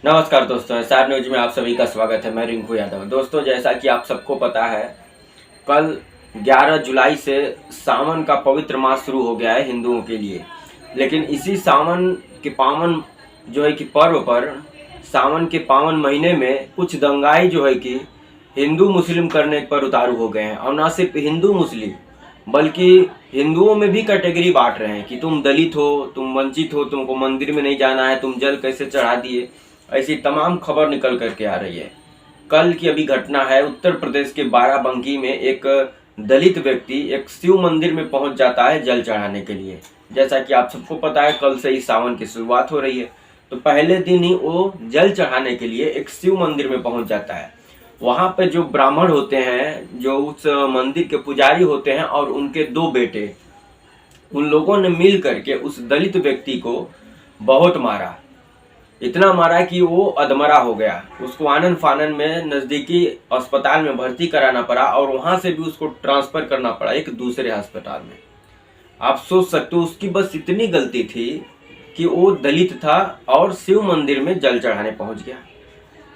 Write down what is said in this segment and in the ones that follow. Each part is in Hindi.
नमस्कार दोस्तों, एसआर न्यूज में आप सभी का स्वागत है। मैं रिंकू यादव। दोस्तों, जैसा कि आप सबको पता है, कल 11 जुलाई से सावन का पवित्र मास शुरू हो गया है हिंदुओं के लिए। लेकिन इसी सावन के पावन जो है कि पर्व पर, सावन के पावन महीने में कुछ दंगाई जो है कि हिंदू मुस्लिम करने पर उतारू हो गए हैं। और ना सिर्फ हिंदू मुस्लिम बल्कि हिंदुओं में भी कैटेगरी बांट रहे हैं कि तुम दलित हो, तुम वंचित हो, तुमको मंदिर में नहीं जाना है, तुम जल कैसे चढ़ा दिए। ऐसी तमाम खबर निकल करके आ रही है। कल की अभी घटना है, उत्तर प्रदेश के बाराबंकी में एक दलित व्यक्ति एक शिव मंदिर में पहुंच जाता है जल चढ़ाने के लिए। जैसा कि आप सबको पता है, कल से ही सावन की शुरुआत हो रही है, तो पहले दिन ही वो जल चढ़ाने के लिए एक शिव मंदिर में पहुंच जाता है। वहां पर जो ब्राह्मण होते हैं, जो उस मंदिर के पुजारी होते हैं, और उनके 2 बेटे, उन लोगों ने मिल करके उस दलित व्यक्ति को बहुत मारा। इतना मारा कि वो अधमरा हो गया। उसको आनन फानन में नज़दीकी अस्पताल में भर्ती कराना पड़ा और वहां से भी उसको ट्रांसफ़र करना पड़ा एक दूसरे अस्पताल में। आप सोच सकते हो, उसकी बस इतनी गलती थी कि वो दलित था और शिव मंदिर में जल चढ़ाने पहुंच गया।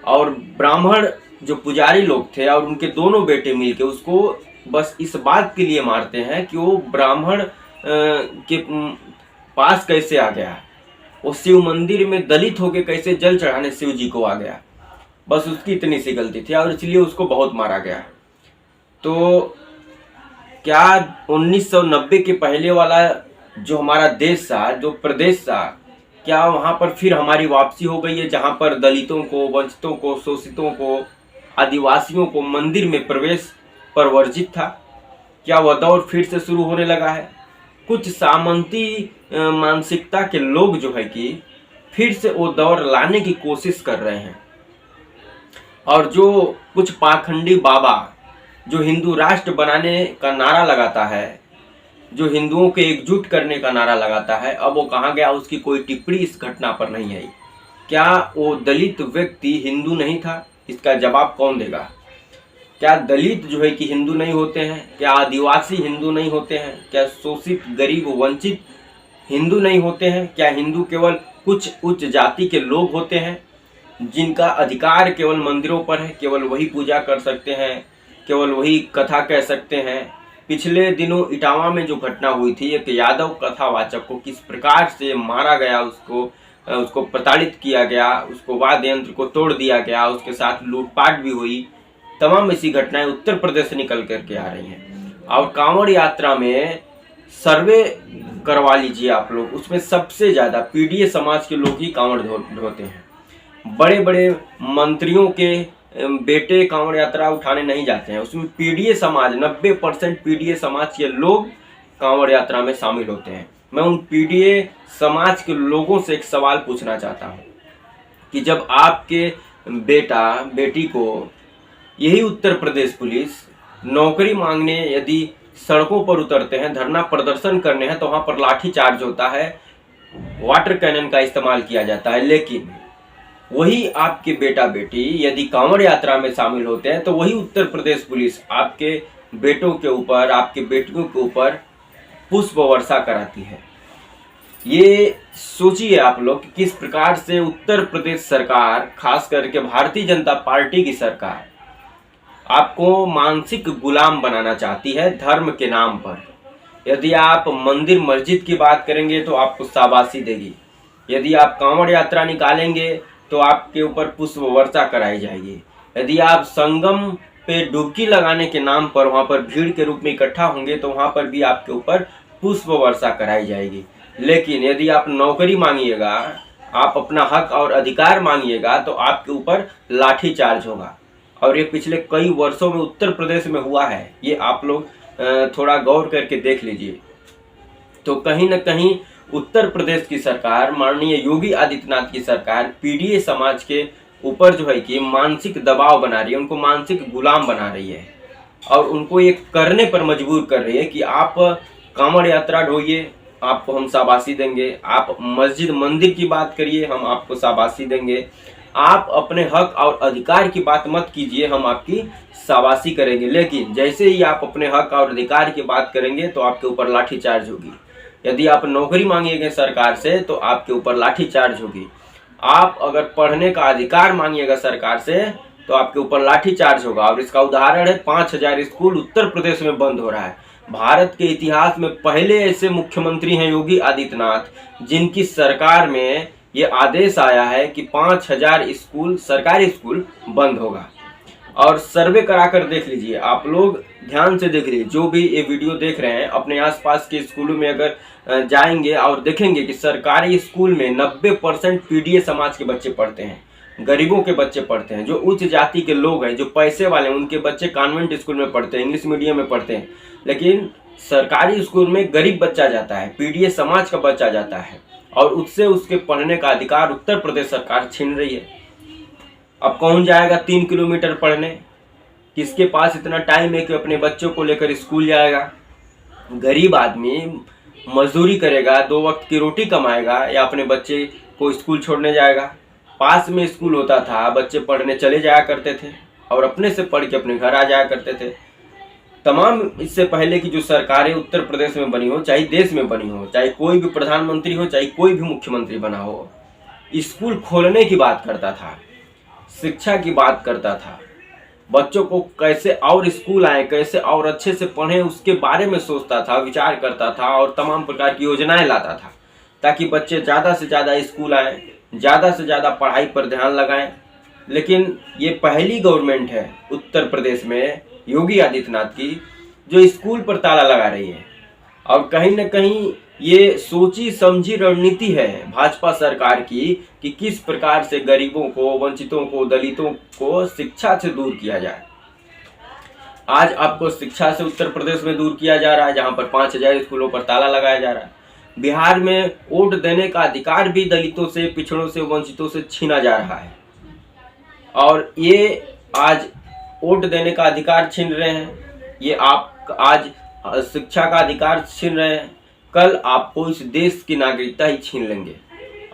और ब्राह्मण जो पुजारी लोग थे और उनके दोनों बेटे मिलके उसको बस इस बात के लिए मारते हैं कि वो ब्राह्मण के पास कैसे आ गया, वो शिव मंदिर में दलित होके कैसे जल चढ़ाने शिव जी को आ गया। बस उसकी इतनी सी गलती थी और इसलिए उसको बहुत मारा गया। तो क्या 1990 के पहले वाला जो हमारा देश था, जो प्रदेश था, क्या वहां पर फिर हमारी वापसी हो गई है, जहां पर दलितों को, वंचितों को, शोषितों को, आदिवासियों को मंदिर में प्रवेश पर वर्जित था? क्या वह दौर फिर से शुरू होने लगा है? कुछ सामंती मानसिकता के लोग जो है कि फिर से वो दौर लाने की कोशिश कर रहे हैं। और जो कुछ पाखंडी बाबा जो हिंदू राष्ट्र बनाने का नारा लगाता है, जो हिंदुओं को एकजुट करने का नारा लगाता है, अब वो कहाँ गया? उसकी कोई टिप्पणी इस घटना पर नहीं आई। क्या वो दलित व्यक्ति हिंदू नहीं था? इसका जवाब कौन देगा? क्या दलित जो है कि हिंदू नहीं होते हैं? क्या आदिवासी हिंदू नहीं होते हैं? क्या शोषित, गरीब, वंचित हिंदू नहीं होते हैं? क्या हिंदू केवल कुछ उच्च जाति के लोग होते हैं जिनका अधिकार केवल मंदिरों पर है, केवल वही पूजा कर सकते हैं, केवल वही कथा कह सकते हैं? पिछले दिनों इटावा में जो घटना हुई थी, एक यादव कथावाचक को किस प्रकार से मारा गया, उसको प्रताड़ित किया गया, उसको वाद्य यंत्र को तोड़ दिया गया, उसके साथ लूटपाट भी हुई। तमाम ऐसी घटनाएं उत्तर प्रदेश से निकल करके आ रही हैं। और कांवड़ यात्रा में सर्वे करवा लीजिए आप लोग, उसमें सबसे ज़्यादा पीडीए समाज के लोग ही कांवड़ ढोते हैं। बड़े बड़े मंत्रियों के बेटे कांवड़ यात्रा उठाने नहीं जाते हैं। उसमें पीडीए समाज, 90% पीडीए समाज के लोग कांवड़ यात्रा में शामिल होते हैं। मैं उन पीडीए समाज के लोगों से एक सवाल पूछना चाहता हूँ कि जब आपके बेटा बेटी को यही उत्तर प्रदेश पुलिस नौकरी मांगने यदि सड़कों पर उतरते हैं, धरना प्रदर्शन करने हैं, तो वहां पर लाठी चार्ज होता है, वाटर कैनन का इस्तेमाल किया जाता है। लेकिन वही आपके बेटा बेटी यदि कांवड़ यात्रा में शामिल होते हैं तो वही उत्तर प्रदेश पुलिस आपके बेटों के ऊपर, आपके बेटियों के ऊपर पुष्प वर्षा कराती है। ये सोचिए आप लोग कि किस प्रकार से उत्तर प्रदेश सरकार, खास करके भारतीय जनता पार्टी की सरकार, आपको मानसिक गुलाम बनाना चाहती है धर्म के नाम पर। यदि आप मंदिर मस्जिद की बात करेंगे तो आपको शाबाशी देगी, यदि आप कांवड़ यात्रा निकालेंगे तो आपके ऊपर पुष्प वर्षा कराई जाएगी, यदि आप संगम पे डुबकी लगाने के नाम पर वहां पर भीड़ के रूप में इकट्ठा होंगे तो वहां पर भी आपके ऊपर पुष्प वर्षा कराई जाएगी। लेकिन यदि आप नौकरी मांगिएगा, आप अपना हक और अधिकार मांगिएगा, तो आपके ऊपर लाठी चार्ज होगा। और ये पिछले कई वर्षों में उत्तर प्रदेश में हुआ है, ये आप लोग थोड़ा गौर करके देख लीजिए। तो कहीं न कहीं उत्तर प्रदेश की सरकार, माननीय योगी आदित्यनाथ की सरकार, पीडीए समाज के ऊपर जो है कि मानसिक दबाव बना रही है, उनको मानसिक गुलाम बना रही है और उनको ये करने पर मजबूर कर रही है कि आप कांवड़ यात्रा ढोइए, आपको हम शाबाशी देंगे, आप मस्जिद मंदिर की बात करिए, हम आपको शाबाशी देंगे, आप अपने हक और अधिकार की बात मत कीजिए, हम आपकी शाबाशी करेंगे। लेकिन जैसे ही आप अपने हक और अधिकार की बात करेंगे तो आपके ऊपर लाठीचार्ज होगी। यदि आप नौकरी मांगेंगे सरकार से तो आपके ऊपर लाठीचार्ज होगी। आप अगर पढ़ने का अधिकार मांगिएगा सरकार से तो आपके ऊपर लाठीचार्ज होगा। और इसका उदाहरण है 5,000 स्कूल उत्तर प्रदेश में बंद हो रहा है। भारत के इतिहास में पहले ऐसे मुख्यमंत्री हैं योगी आदित्यनाथ, जिनकी सरकार में ये आदेश आया है कि 5,000 स्कूल, सरकारी स्कूल बंद होगा। और सर्वे कराकर देख लीजिए, आप लोग ध्यान से देख लीजिए, जो भी ये वीडियो देख रहे हैं अपने आसपास के स्कूलों में अगर जाएंगे और देखेंगे कि सरकारी स्कूल में 90% पीडीए समाज के बच्चे पढ़ते हैं, गरीबों के बच्चे पढ़ते हैं, जो उच्च जाति के लोग हैं, जो पैसे वाले हैं, उनके बच्चे कॉन्वेंट स्कूल में पढ़ते हैं, इंग्लिश मीडियम में पढ़ते हैं। लेकिन सरकारी स्कूल में गरीब बच्चा जाता है, पीडीए समाज का बच्चा जाता है, और उससे उसके पढ़ने का अधिकार उत्तर प्रदेश सरकार छीन रही है। अब कौन जाएगा 3 किलोमीटर पढ़ने? किसके पास इतना टाइम है कि अपने बच्चों को लेकर स्कूल जाएगा? गरीब आदमी मजदूरी करेगा, 2 वक्त की रोटी कमाएगा, या अपने बच्चे को स्कूल छोड़ने जाएगा? पास में स्कूल होता था, बच्चे पढ़ने चले जाया करते थे और अपने से पढ़ के अपने घर आ जाया करते थे। तमाम इससे पहले की जो सरकारें उत्तर प्रदेश में बनी हो, चाहे देश में बनी हो, चाहे कोई भी प्रधानमंत्री हो, चाहे कोई भी मुख्यमंत्री बना हो, स्कूल खोलने की बात करता था, शिक्षा की बात करता था, बच्चों को कैसे और स्कूल आए, कैसे और अच्छे से पढ़ें, उसके बारे में सोचता था, विचार करता था और तमाम प्रकार की योजनाएं लाता था ताकि बच्चे ज़्यादा से ज़्यादा स्कूल आएँ, ज़्यादा से ज़्यादा पढ़ाई पर ध्यान लगाएं। लेकिन ये पहली गवर्नमेंट है उत्तर प्रदेश में योगी आदित्यनाथ की जो स्कूल पर ताला लगा रही है। और कहीं न कहीं ये सोची समझी रणनीति है भाजपा सरकार की कि किस प्रकार से गरीबों को, वंचितों को, दलितों को शिक्षा से दूर किया जाए। आज आपको शिक्षा से उत्तर प्रदेश में दूर किया जा रहा है, जहां पर 5,000 स्कूलों पर ताला लगाया जा रहा है। बिहार में वोट देने का अधिकार भी दलितों से, पिछड़ों से, वंचितों से छीना जा रहा है। और ये आज वोट देने का अधिकार छीन रहे हैं, ये आप आज शिक्षा का अधिकार छीन रहे हैं, कल आपको इस देश की नागरिकता ही छीन लेंगे।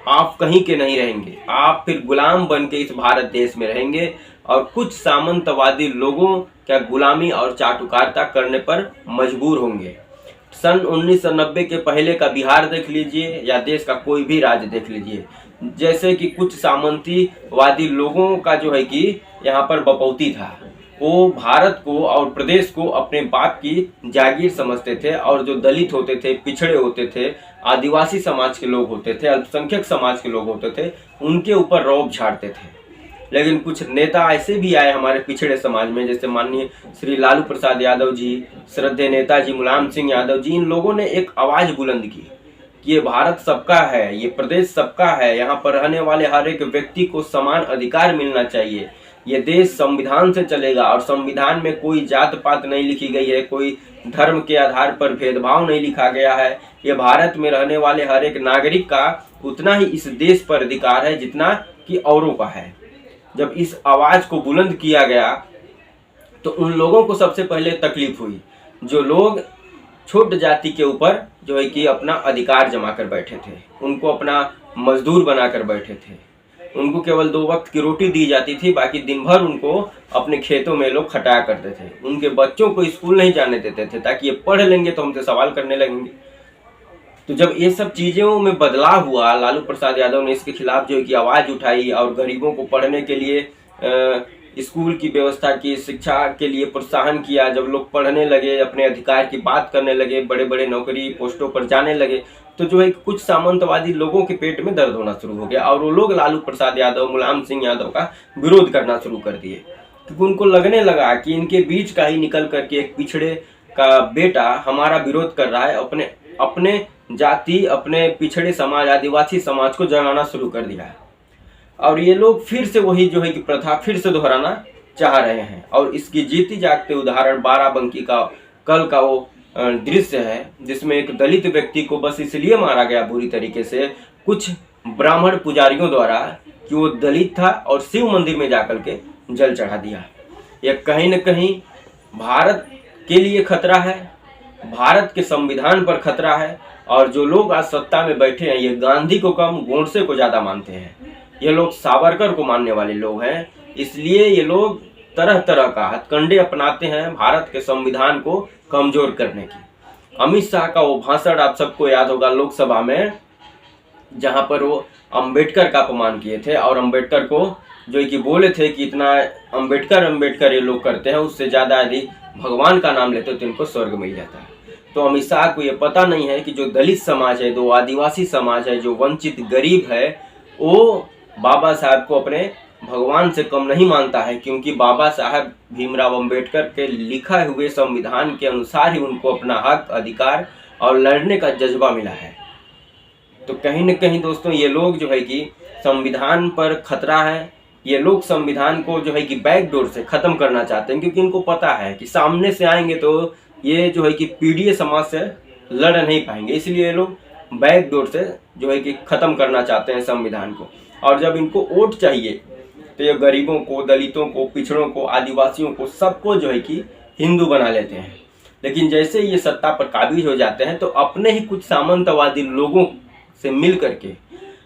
आप कहीं के नहीं रहेंगे, आप फिर गुलाम बन के इस भारत देश में रहेंगे और कुछ सामंतवादी लोगों क्या गुलामी और चाटुकारिता करने पर मजबूर होंगे। सन 1990 के पहले का बिहार देख लीजिए या देश का कोई भी राज्य देख लीजिए, जैसे कि कुछ सामंतीवादी लोगों का जो है कि यहाँ पर बपौती था, वो भारत को और प्रदेश को अपने बाप की जागीर समझते थे, और जो दलित होते थे, पिछड़े होते थे, आदिवासी समाज के लोग होते थे, अल्पसंख्यक समाज के लोग होते थे, उनके ऊपर रौब झाड़ते थे। लेकिन कुछ नेता ऐसे भी आए हमारे पिछड़े समाज में, जैसे माननीय श्री लालू प्रसाद यादव जी, श्रद्धेय नेताजी मुलायम सिंह यादव जी, इन लोगों ने एक आवाज बुलंद की कि ये भारत सबका है, ये प्रदेश सबका है, यहाँ पर रहने वाले हर एक व्यक्ति को समान अधिकार मिलना चाहिए, ये देश संविधान से चलेगा और संविधान में कोई जात पात नहीं लिखी गई है, कोई धर्म के आधार पर भेदभाव नहीं लिखा गया है, ये भारत में रहने वाले हर एक नागरिक का उतना ही इस देश पर अधिकार है जितना कि औरों का है। जब इस आवाज को बुलंद किया गया तो उन लोगों को सबसे पहले तकलीफ हुई जो लोग छोट जाति के ऊपर जो है कि अपना अधिकार जमा कर बैठे थे, उनको अपना मजदूर बनाकर बैठे थे, उनको केवल 2 वक्त की रोटी दी जाती थी, बाकी दिन भर उनको अपने खेतों में लोग खटाया करते थे, उनके बच्चों को स्कूल नहीं जाने देते थे ताकि ये पढ़ लेंगे तो हमसे सवाल करने लगेंगे। तो जब ये सब चीज़ों में बदलाव हुआ, लालू प्रसाद यादव ने इसके खिलाफ जो है कि आवाज़ उठाई और गरीबों को पढ़ने के लिए स्कूल की व्यवस्था की, शिक्षा के लिए प्रोत्साहन किया। जब लोग पढ़ने लगे, अपने अधिकार की बात करने लगे, बड़े बड़े नौकरी पोस्टों पर जाने लगे, तो जो है कुछ सामंतवादी लोगों के पेट में दर्द होना शुरू हो गया और वो लोग लालू प्रसाद यादव, मुलायम सिंह यादव का विरोध करना शुरू कर दिए, क्योंकि उनको लगने लगा कि इनके बीच का ही निकल करके एक पिछड़े का बेटा हमारा विरोध कर रहा है, अपने जाति, अपने पिछड़े समाज, आदिवासी समाज को जगाना शुरू कर दिया है। और ये लोग फिर से वही जो है कि प्रथा फिर से दोहराना चाह रहे हैं। और इसकी जीती जागते उदाहरण बाराबंकी का कल का वो दृश्य है, जिसमें एक दलित व्यक्ति को बस इसलिए मारा गया बुरी तरीके से कुछ ब्राह्मण पुजारियों द्वारा कि वो दलित था और शिव मंदिर में जाकर के जल चढ़ा दिया। यह कहीं न कहीं भारत के लिए खतरा है, भारत के संविधान पर खतरा है। और जो लोग आज सत्ता में बैठे हैं, ये गांधी को कम गोडसे को ज़्यादा मानते हैं, ये लोग सावरकर को मानने वाले लोग हैं, इसलिए ये लोग तरह तरह का हथकंडे अपनाते हैं भारत के संविधान को कमजोर करने की। अमित शाह का वो भाषण आप सबको याद होगा लोकसभा में, जहाँ पर वो अंबेडकर का अपमान किए थे और अंबेडकर को जो है कि बोले थे कि इतना अंबेडकर अंबेडकर ये लोग करते हैं, उससे ज़्यादा यदि भगवान का नाम लेते तो इनको स्वर्ग मिल जाता है। तो अमित शाह को ये पता नहीं है कि जो दलित समाज है, जो आदिवासी समाज है, जो वंचित गरीब है, वो बाबा साहब को अपने भगवान से कम नहीं मानता है, क्योंकि बाबा साहब भीमराव अंबेडकर के लिखा हुए संविधान के अनुसार ही उनको अपना हक, अधिकार और लड़ने का जज्बा मिला है। तो कहीं न कहीं दोस्तों ये लोग जो है कि संविधान पर खतरा है, ये लोग संविधान को जो है कि बैकडोर से ख़त्म करना चाहते हैं, क्योंकि इनको पता है कि सामने से आएंगे तो ये जो है कि पीढ़ी समाज से लड़ नहीं पाएंगे, इसलिए ये लोग बैकडोर से जो है कि ख़त्म करना चाहते हैं संविधान को। और जब इनको वोट चाहिए तो ये गरीबों को, दलितों को, पिछड़ों को, आदिवासियों को, सबको जो है कि हिंदू बना लेते हैं। लेकिन जैसे ये सत्ता पर काबिज हो जाते हैं तो अपने ही कुछ सामंतवादी लोगों से मिल करके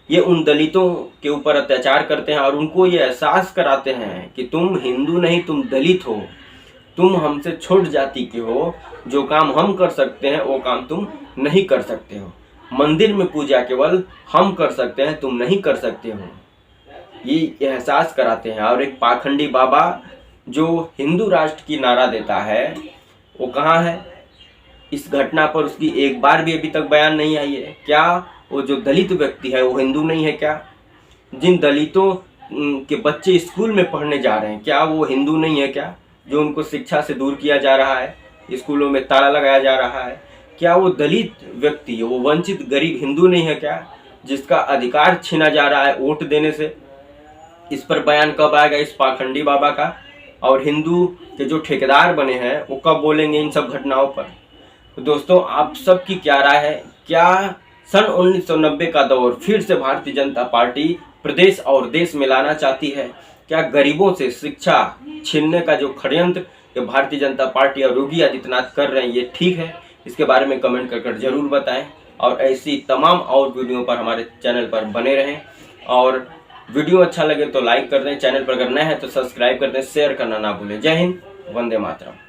ये उन दलितों के ऊपर अत्याचार करते हैं और उनको ये एहसास कराते हैं कि तुम हिंदू नहीं, तुम दलित हो, तुम हमसे छोट जाति के हो, जो काम हम कर सकते हैं वो काम तुम नहीं कर सकते हो, मंदिर में पूजा केवल हम कर सकते हैं, तुम नहीं कर सकते हो, ये एहसास कराते हैं। और एक पाखंडी बाबा जो हिंदू राष्ट्र की नारा देता है वो कहाँ है? इस घटना पर उसकी एक बार भी अभी तक बयान नहीं आई है। क्या वो जो दलित व्यक्ति है वो हिंदू नहीं है क्या? जिन दलितों के बच्चे स्कूल में पढ़ने जा रहे हैं, क्या वो हिंदू नहीं है क्या? जो उनको शिक्षा से दूर किया जा रहा है, स्कूलों में ताला लगाया जा रहा है, क्या वो दलित व्यक्ति, वो वंचित गरीब हिंदू नहीं है क्या? जिसका अधिकार छीना जा रहा है वोट देने से। इस पर बयान कब आएगा इस पाखंडी बाबा का? और हिंदू के जो ठेकेदार बने हैं वो कब बोलेंगे इन सब घटनाओं पर? तो दोस्तों आप सबकी क्या राय है? क्या सन 1990 का दौर फिर से भारतीय जनता पार्टी प्रदेश और देश में लाना चाहती है? क्या गरीबों से शिक्षा छीनने का जो षड्यंत्र ये भारतीय जनता पार्टी और योगी आदित्यनाथ कर रहे हैं ये ठीक है? इसके बारे में कमेंट कर जरूर बताएं और ऐसी तमाम और वीडियो पर हमारे चैनल पर बने रहें। और वीडियो अच्छा लगे तो लाइक कर दें, चैनल पर अगर नए हैं तो सब्सक्राइब कर दें, शेयर करना ना भूलें। जय हिंद, वंदे मातरम।